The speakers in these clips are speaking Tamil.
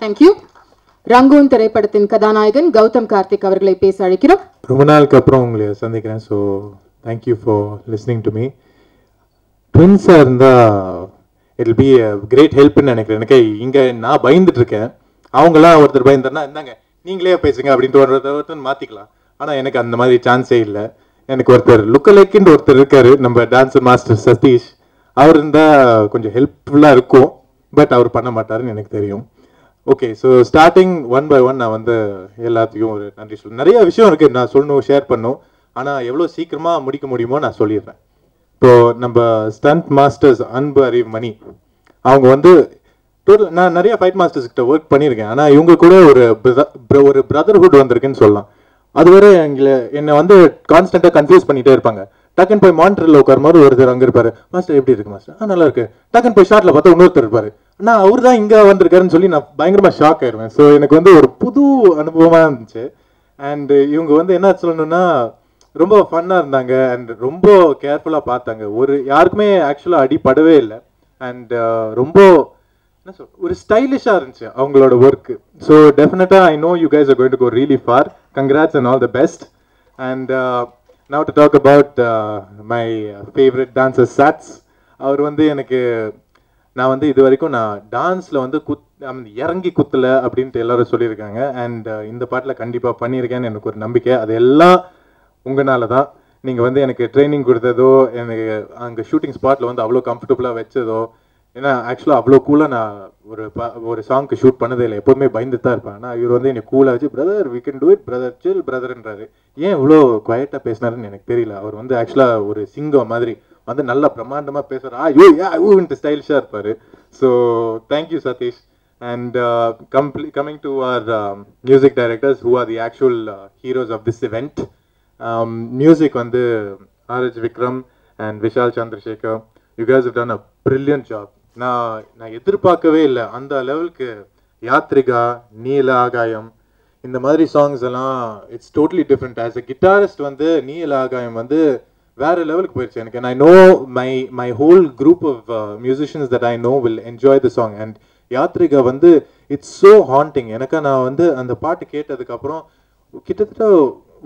Thank you. ரங்கூன் திரைப்படத்தின் கதாநாயகன் கௌதம் கார்த்திக் அவர்களை பேச அழைக்கிறோம். ரொம்ப நாளுக்கு அப்புறம் உங்களை சந்திக்கிறேன். So thank you for listening to me. ட்வின்ஸாக இருந்தால் இட் பி கிரேட் ஹெல்ப்னு நினைக்கிறேன். எனக்கு இங்கே நான் பயந்துட்டு இருக்கேன், அவங்களாம் ஒருத்தர் பயந்துன்னா இருந்தாங்க நீங்களே பேசுங்க அப்படின்ட்டு ஒருத்தர் மாற்றிக்கலாம். ஆனால் எனக்கு அந்த மாதிரி சான்ஸே இல்லை. எனக்கு ஒருத்தர் லுக்கலைக்குன்னு ஒருத்தர் இருக்காரு, நம்ம டான்ஸர் மாஸ்டர் சதீஷ். அவர் இருந்தால் கொஞ்சம் ஹெல்ப்ஃபுல்லாக இருக்கும், பட் அவர் பண்ண மாட்டாருன்னு எனக்கு தெரியும். Okay, so starting one by one நான் வந்து எல்லாத்தையும் ஒரு நன்றி சொல்லுவேன். நிறைய விஷயம் இருக்குது நான் சொல்லணும், ஷேர் பண்ணணும். ஆனால் எவ்வளோ சீக்கிரமாக முடிக்க முடியுமோ நான் சொல்லிடுறேன். இப்போது நம்ம ஸ்டண்ட் மாஸ்டர்ஸ் அன்பு அறிவு மணி அவங்க வந்து டோட்டல் நான் நிறைய ஃபைட் மாஸ்டர்ஸ் கிட்ட ஒர்க் பண்ணியிருக்கேன். ஆனால் இவங்க கூட ஒரு பிரதர்ஹுட் வந்திருக்குன்னு சொல்லலாம். அதுவரை என்னை வந்து கான்ஸ்டண்ட்டாக கன்ஃபியூஸ் பண்ணிகிட்டே இருப்பாங்க. டக்குன்னு போய் மானிட்டரில் உட்காரும்போது ஒருத்தர் அங்கே இருப்பாரு, மாஸ்டர் எப்படி இருக்கு மாஸ்டர், நல்லா இருக்கு. டக்குன்னு போய் ஷார்ட்ல பார்த்தா இன்னொருத்தர் இருப்பாரு, ஆனால் அவர் தான் இங்கே வந்திருக்காருன்னு சொல்லி நான் பயங்கரமாக ஷாக் ஆயிடுவேன். ஸோ எனக்கு வந்து ஒரு புது அனுபவமாக இருந்துச்சு. அண்ட் இவங்க வந்து என்ன சொல்லணும்னா ரொம்ப ஃபன்னாக இருந்தாங்க அண்ட் ரொம்ப கேர்ஃபுல்லாக பார்த்தாங்க. யாருக்குமே ஆக்சுவலாக அடிப்படவே இல்லை. அண்ட் ரொம்ப என்ன சொல் ஒரு ஸ்டைலிஷாக இருந்துச்சு அவங்களோட ஒர்க்கு. ஸோ டெஃபினட்டாக I know you guys are going to go really far. Congrats and all the best. And now to talk about my favorite dancer Sats. அவர் வந்து எனக்கு நான் வந்து இது வரைக்கும் நான் டான்ஸில் வந்து இறங்கி குத்தலை அப்படின்ட்டு எல்லாரும் சொல்லியிருக்காங்க. அண்ட் இந்த பாட்டில் கண்டிப்பாக பண்ணியிருக்கேன்னு எனக்கு ஒரு நம்பிக்கை. அது எல்லாம் உங்களால தான். நீங்கள் வந்து எனக்கு ட்ரைனிங் கொடுத்ததோ, எனக்கு அங்கே ஷூட்டிங் ஸ்பாட்டில் வந்து அவ்வளோ கம்ஃபர்டபுளாக வச்சதோ. ஏன்னா ஆக்சுவலாக அவ்வளோ கூலாக நான் ஒரு சாங்க்கு ஷூட் பண்ணதே இல்லை, எப்போதுமே பயந்து தான் இருப்பேன். ஆனால் இவர் வந்து என்னை கூலாக வச்சு brother we can do it brother chill பிரதர்ன்றாரு. ஏன் இவ்வளோ குவைட்டாக பேசினாருன்னு எனக்கு தெரியல. அவர் வந்து ஆக்சுவலாக ஒரு சிங்கம் மாதிரி வந்து நல்லா பிரம்மாண்டமாக பேசுகிறார். யூன்ட்டு ஸ்டைலிஷாக இருப்பார். So thank you Sathish. And coming to our music directors who are the actual heroes of this event. Music வந்து RH Vikram and Vishal Chandrasekhar. You guys have done a brilliant job. நான் எதிர்பார்க்கவே இல்லை அந்த லெவலுக்கு. யாத்ரிகா, நீல ஆகாயம், இந்த மாதிரி சாங்ஸ் எல்லாம் it's totally different. As a guitarist வந்து நீல ஆகாயம் வந்து வேற லெவலுக்கு போயிடுச்சு எனக்கு. And I know my whole group of musicians that I know will enjoy the song. And Yathrika வந்து இட்ஸ் ஸோ ஹாண்டிங். எனக்கு நான் வந்து அந்த பாட்டு கேட்டதுக்கப்புறம் கிட்டத்தட்ட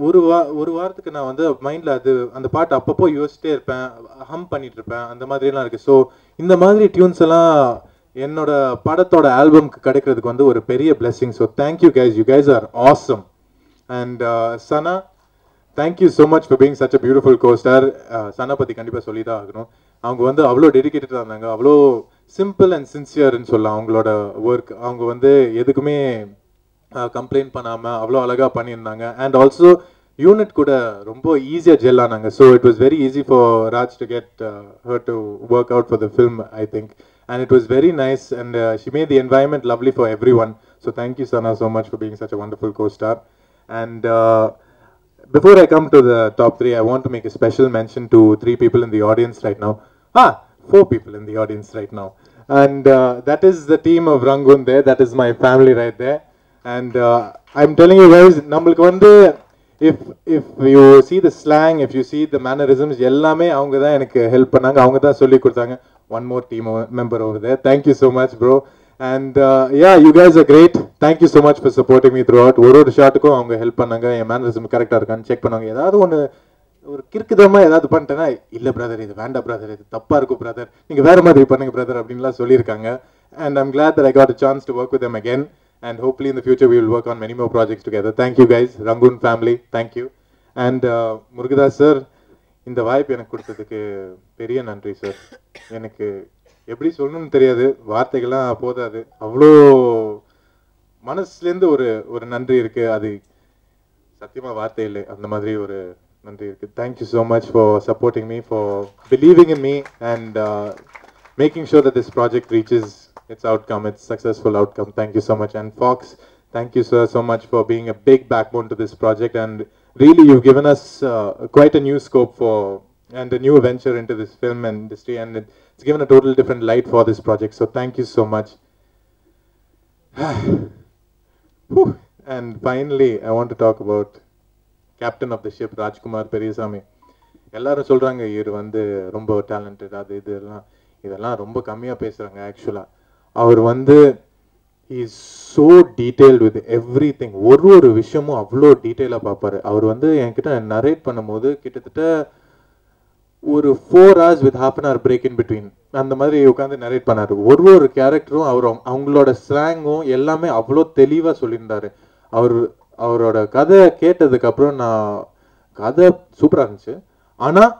ஒரு வாரத்துக்கு நான் வந்து மைண்டில் அந்த பாட்டு அப்பப்போ யோசிச்சிட்டே இருப்பேன், ஹம் பண்ணிட்டு இருப்பேன். அந்த மாதிரிலாம் இருக்குது. ஸோ இந்த மாதிரி டியூன்ஸ் எல்லாம் என்னோட படத்தோட ஆல்பம்க்கு கிடைக்கிறதுக்கு வந்து ஒரு பெரிய blessing. So thank you guys, you guys are awesome. And Sana, thank you so much for being such a beautiful costar. Sana பற்றி கண்டிப்பாக சொல்லி தான் ஆகணும். அவங்க வந்து அவ்வளோ டெடிக்கேட்டடாக இருந்தாங்க, அவ்வளோ சிம்பிள் அண்ட் சின்சியர்னு சொல்லலாம் அவங்களோட ஒர்க். அவங்க வந்து எதுக்குமே கம்ப்ளைண்ட் பண்ணாமல் அவ்வளோ அழகாக பண்ணியிருந்தாங்க. அண்ட் ஆல்சோ யூனிட் கூட ரொம்ப ஈஸியாக ஜெல் ஆனாங்க. So it was very easy for Raj to get her to work out for the film I think. And it was very nice and she made the environment lovely for everyone. So thank you Sana so much for being such a wonderful co-star. And before I come to the top 3, I want to make a special mention to 3 people in the audience right now. 4 people in the audience right now. And that is the team of Rangoon there. That is my family right there. And I'm telling you guys, nammalku vandu if you see the slang, if you see the mannerisms, ellame avanga da enakku help pannanga, avanga da solli kodutanga. One more team member over there. Thank you so much bro. And yeah, you guys are great. Thank you so much for supporting me throughout. ஒரு ஷாட்டுக்கும் அவங்க ஹெல்ப் பண்ணாங்க, என் மேனரிசம் கரெக்டாக இருக்கான்னு செக் பண்ணுவாங்க. ஏதாவது ஒரு கிறுக்குதமாக ஏதாவது பண்ணிட்டேன்னா, இல்லை பிரதர் இது வேண்டாம் பிரதர், இது தப்பாக இருக்கும் பிரதர், நீங்கள் வேறு மாதிரி பண்ணுங்க பிரதர் அப்படின்லாம் சொல்லியிருக்காங்க. And I'm glad that I got a chance to work with them again. And hopefully in the future we will work on many more projects together. Thank you guys, Rangoon family, thank you. And Murugadas sir, இந்த வாய்ப்பு எனக்கு கொடுத்ததுக்கு பெரிய நன்றி சார். எனக்கு எப்படி சொல்லணும்னு தெரியாது, வார்த்தைகள்லாம் போதாது, அவ்வளோ மனசுலேருந்து ஒரு நன்றி இருக்குது. அது சத்தியமாக வார்த்தை இல்லை, அந்த மாதிரி ஒரு நன்றி இருக்குது. Thank you so much for supporting me, for believing in me and making sure that this project reaches its outcome, its successful outcome. Thank you so much. And Fox, thank you sir so much for being a big backbone to this project, and really you've given us quite a new scope for and a new venture into this film industry, and it's given a total different light for this project. So thank you so much. And finally I want to talk about captain of the ship Rajkumar Periyasamy. எல்லாரும் சொல்றாங்க இவர் வந்து ரொம்ப டேலண்டட், அது இதெல்லாம் ரொம்ப கம்மியாக பேசுகிறாங்க. ஆக்சுவலாக அவர் வந்து is so detailed with every thing. ஒரு விஷயமும் அவ்வளோ டீட்டெயிலாக பார்ப்பாரு. அவர் வந்து என்கிட்ட நரேட் பண்ணும்போது கிட்டத்தட்ட ஒரு 4 hours with half an hour break in between அந்த மாதிரி உட்காந்து நரேட் பண்ணாரு. ஒரு கேரக்டரும் அவங்களோட ஸ்லாங்கும் எல்லாமே அவ்வளோ தெளிவாக சொல்லியிருந்தாரு. அவரோட கதை கேட்டதுக்கப்புறம் நான் கதை சூப்பராக இருந்துச்சு, ஆனால்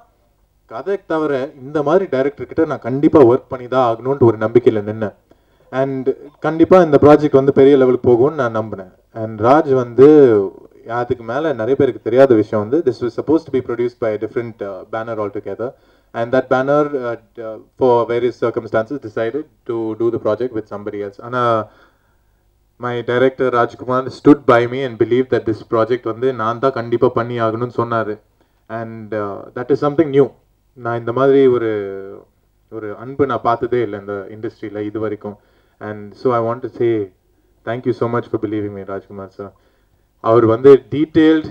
கதை தவிர இந்த மாதிரி டைரக்டர்கிட்ட நான் கண்டிப்பாக ஒர்க் பண்ணி தான் ஆகணும்னு ஒரு நம்பிக்கையில் நின்னேன். அண்ட் கண்டிப்பாக இந்த ப்ராஜெக்ட் வந்து பெரிய லெவலுக்கு போகும்னு நான் நம்பினேன். அண்ட் ராஜ் வந்து அதுக்கு மேலே நிறைய பேருக்கு தெரியாத விஷயம் வந்து this was supposed to be produced by different banner all together. And that banner for various circumstances decided to do the project with somebody else. Ana my director Rajkumar stood by me and believed that this project வந்து நான் தான் கண்டிப்பா பண்ணி ஆகணும்னு சொன்னாரு. And that is something new. நான் இந்த மாதிரி ஒரு அன்பு நான் பார்த்ததே இல்லை இந்த இண்டஸ்ட்ரியில் இது வரைக்கும். And so I want to say thank you so much for believing me, Rajkumar sir. அவர் வந்து டீட்டெயில்டு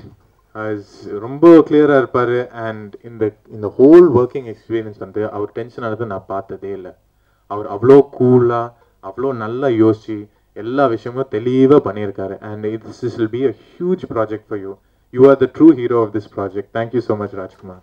ரொம்ப கிளியராக இருப்பார். அண்ட் இந்த ஹோல் ஒர்க்கிங் எக்ஸ்பீரியன்ஸ் வந்து அவர் டென்ஷன் ஆனது நான் பார்த்ததே இல்லை. அவர் அவ்வளோ கூலாக அவ்வளோ நல்லா யோசிச்சு எல்லா விஷயமும் தெளிவாக பண்ணியிருக்காரு. And this will be a huge project for you. You are the true hero of this project. Thank you so much, Rajkumar.